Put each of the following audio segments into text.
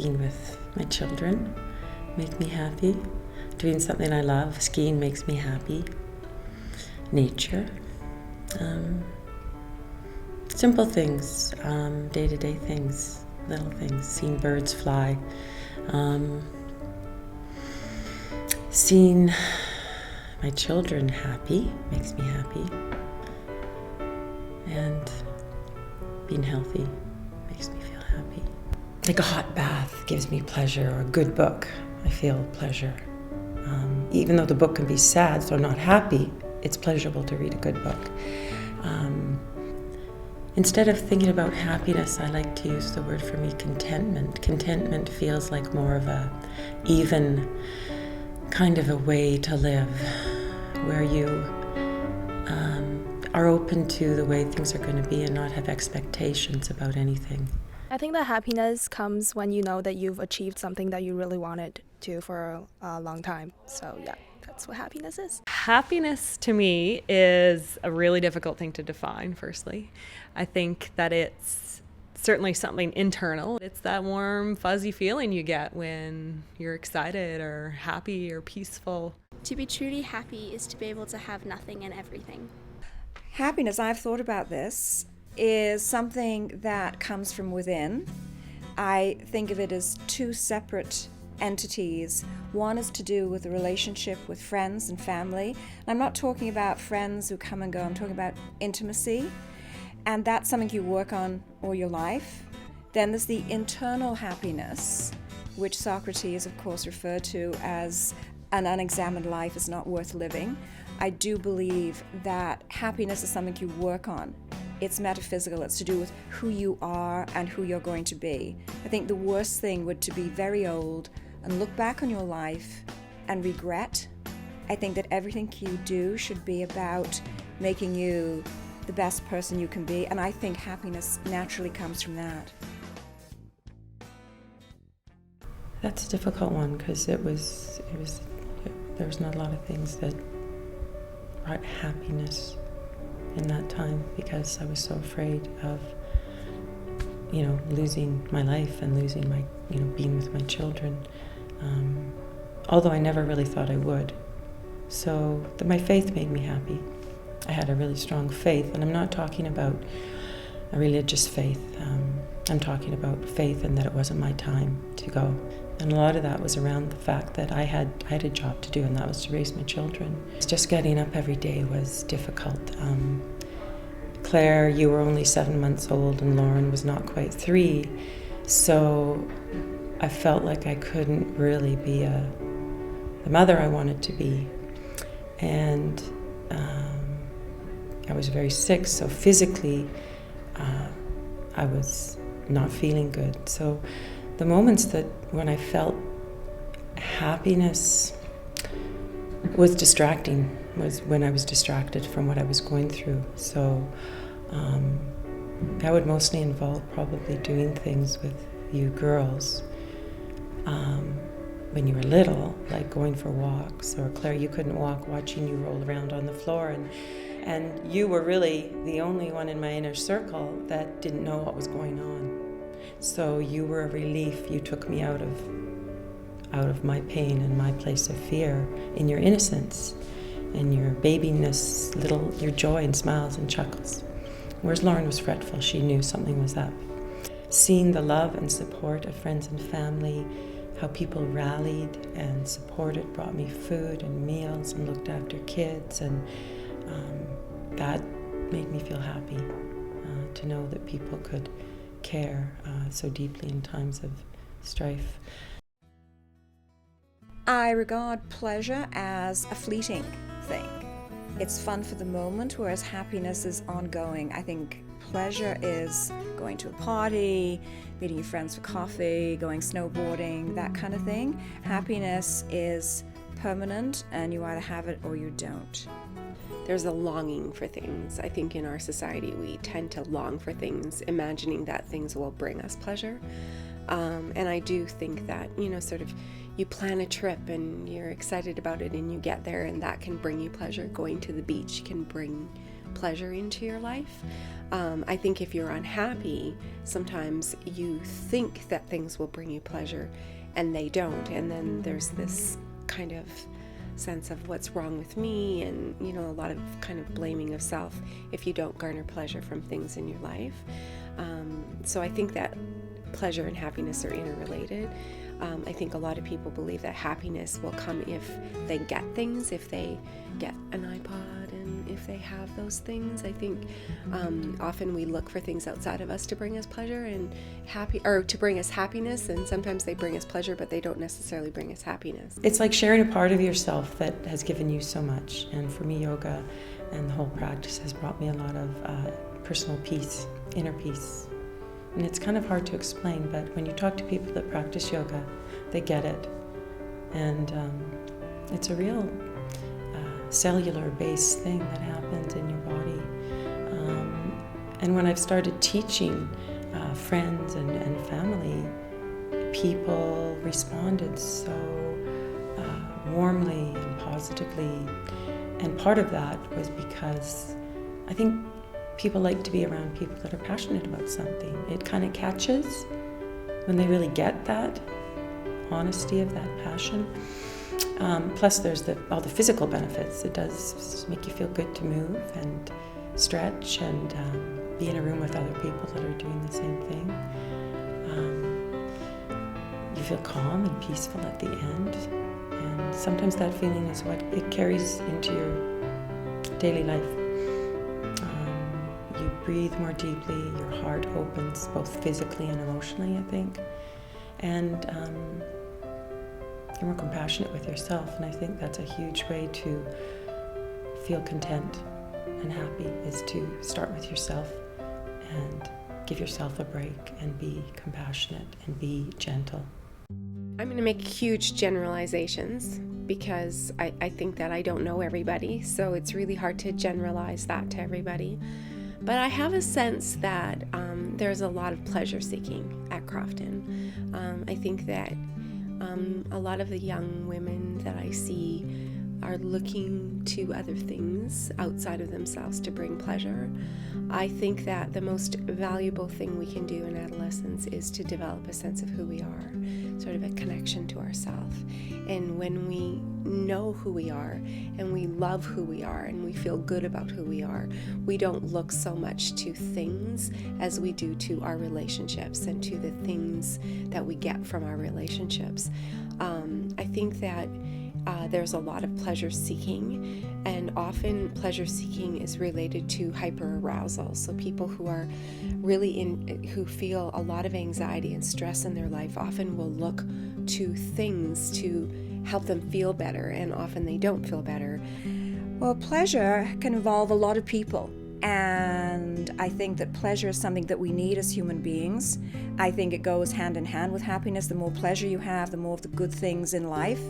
being with my children make me happy. Doing something I love, skiing makes me happy. Nature. Simple things, day-to-day things, little things. Seeing birds fly. Seeing my children happy makes me happy. And being healthy makes me feel happy. Like a hot bath gives me pleasure, or a good book, I feel pleasure. Even though the book can be sad, so not happy, it's pleasurable to read a good book. Instead of thinking about happiness, I like to use the word for me, contentment. Contentment feels like more of a even kind of a way to live, where you are open to the way things are going to be and not have expectations about anything. I think that happiness comes when you know that you've achieved something that you really wanted to for a long time. So yeah, that's what happiness is. Happiness to me is a really difficult thing to define, firstly. I think that it's certainly something internal. It's that warm, fuzzy feeling you get when you're excited or happy or peaceful. To be truly happy is to be able to have nothing and everything. Happiness, I've thought about this, is something that comes from within. I think of it as two separate entities. One is to do with the relationship with friends and family. And I'm not talking about friends who come and go, I'm talking about intimacy. And that's something you work on all your life. Then there's the internal happiness, which Socrates, of course, referred to as an unexamined life is not worth living. I do believe that happiness is something you work on. It's metaphysical. It's to do with who you are and who you're going to be. I think the worst thing would to be very old and look back on your life and regret. I think that everything you do should be about making you the best person you can be, and I think happiness naturally comes from that. That's a difficult one, because there was not a lot of things that brought happiness in that time, because I was so afraid of, losing my life and losing my, being with my children. Although I never really thought I would. So my faith made me happy. I had a really strong faith, and I'm not talking about a religious faith. I'm talking about faith in that it wasn't my time to go. And a lot of that was around the fact that I had a job to do, and that was to raise my children. Just getting up every day was difficult. Claire, you were only 7 months old, and Lauren was not quite 3. So I felt like I couldn't really be the mother I wanted to be. And I was very sick, so physically I was not feeling good. So the moments that when I felt happiness was distracting, was when I was distracted from what I was going through. So that would mostly involve probably doing things with you girls when you were little, like going for walks. Or Claire, you couldn't walk, watching you roll around on the floor, and you were really the only one in my inner circle that didn't know what was going on. So you were a relief. You took me out of my pain and my place of fear in your innocence and your babiness, your joy and smiles and chuckles. Whereas Lauren was fretful. She knew something was up. Seeing the love and support of friends and family, how people rallied and supported, brought me food and meals and looked after kids, and that made me feel happy to know that people could care so deeply in times of strife. I regard pleasure as a fleeting thing. It's fun for the moment, whereas happiness is ongoing. I think pleasure is going to a party, meeting your friends for coffee, going snowboarding, that kind of thing. Happiness is permanent, and you either have it or you don't. There's a longing for things. I think in our society we tend to long for things, imagining that things will bring us pleasure. And I do think that, sort of you plan a trip and you're excited about it and you get there and that can bring you pleasure. Going to the beach can bring pleasure into your life. I think if you're unhappy, sometimes you think that things will bring you pleasure and they don't, and then there's this kind of sense of what's wrong with me, and a lot of kind of blaming of self if you don't garner pleasure from things in your life. So I think that pleasure and happiness are interrelated. I think a lot of people believe that happiness will come if they get things, if they get an iPod, and if they have those things. I think often we look for things outside of us to bring us pleasure and to bring us happiness, and sometimes they bring us pleasure, but they don't necessarily bring us happiness. It's like sharing a part of yourself that has given you so much. And for me, yoga and the whole practice has brought me a lot of personal peace, inner peace. And it's kind of hard to explain, but when you talk to people that practice yoga, they get it. And it's a real cellular-based thing that happens in your body. And when I've started teaching friends and family, people responded so warmly and positively. And part of that was because I think people like to be around people that are passionate about something. It kind of catches when they really get that honesty of that passion. Plus there's all the physical benefits. It does make you feel good to move and stretch and be in a room with other people that are doing the same thing. You feel calm and peaceful at the end. And sometimes that feeling is what it carries into your daily life. You breathe more deeply, your heart opens both physically and emotionally, I think. And you're more compassionate with yourself, and I think that's a huge way to feel content and happy, is to start with yourself and give yourself a break and be compassionate and be gentle. I'm going to make huge generalizations because I think that I don't know everybody, so it's really hard to generalize that to everybody. But I have a sense that there's a lot of pleasure seeking at Crofton. I think that a lot of the young women that I see are looking to other things outside of themselves to bring pleasure. I think that the most valuable thing we can do in adolescence is to develop a sense of who we are, sort of a connection to ourselves. And when we know who we are and we love who we are and we feel good about who we are, we don't look so much to things as we do to our relationships and to the things that we get from our relationships. I think that there's a lot of pleasure seeking, and often pleasure seeking is related to hyperarousal. So people who are really who feel a lot of anxiety and stress in their life often will look to things to help them feel better, and often they don't feel better. Well, pleasure can involve a lot of people. And I think that pleasure is something that we need as human beings. I think it goes hand in hand with happiness. The more pleasure you have, the more of the good things in life,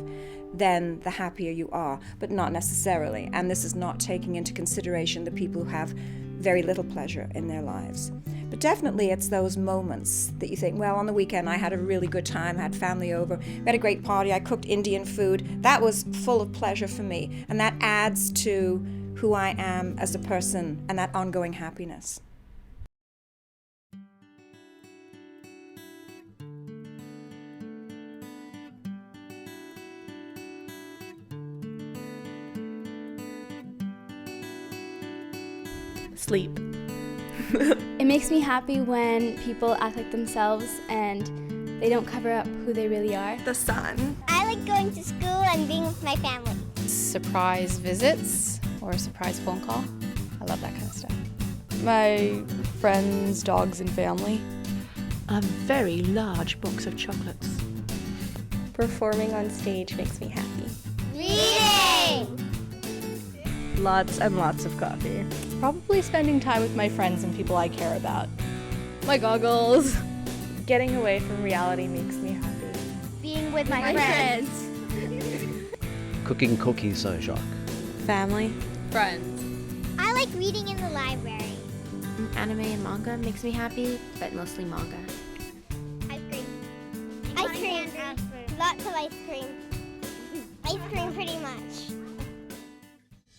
then the happier you are, but not necessarily. And this is not taking into consideration the people who have very little pleasure in their lives. But definitely it's those moments that you think, well, on the weekend I had a really good time, I had family over, we had a great party, I cooked Indian food. That was full of pleasure for me. And that adds to who I am as a person and that ongoing happiness. Sleep. It makes me happy when people act like themselves and they don't cover up who they really are. The sun. I like going to school and being with my family. Surprise visits or a surprise phone call. I love that kind of stuff. My friends, dogs, and family. A very large box of chocolates. Performing on stage makes me happy. Reading! Lots and lots of coffee. Probably spending time with my friends and people I care about. My goggles. Getting away from reality makes me happy. Being with my friends. Cooking cookies au Jacques. Family. Friends. I like reading in the library. Anime and manga makes me happy, but mostly manga. Ice cream. Ice cream. Lots of ice cream. Ice cream pretty much.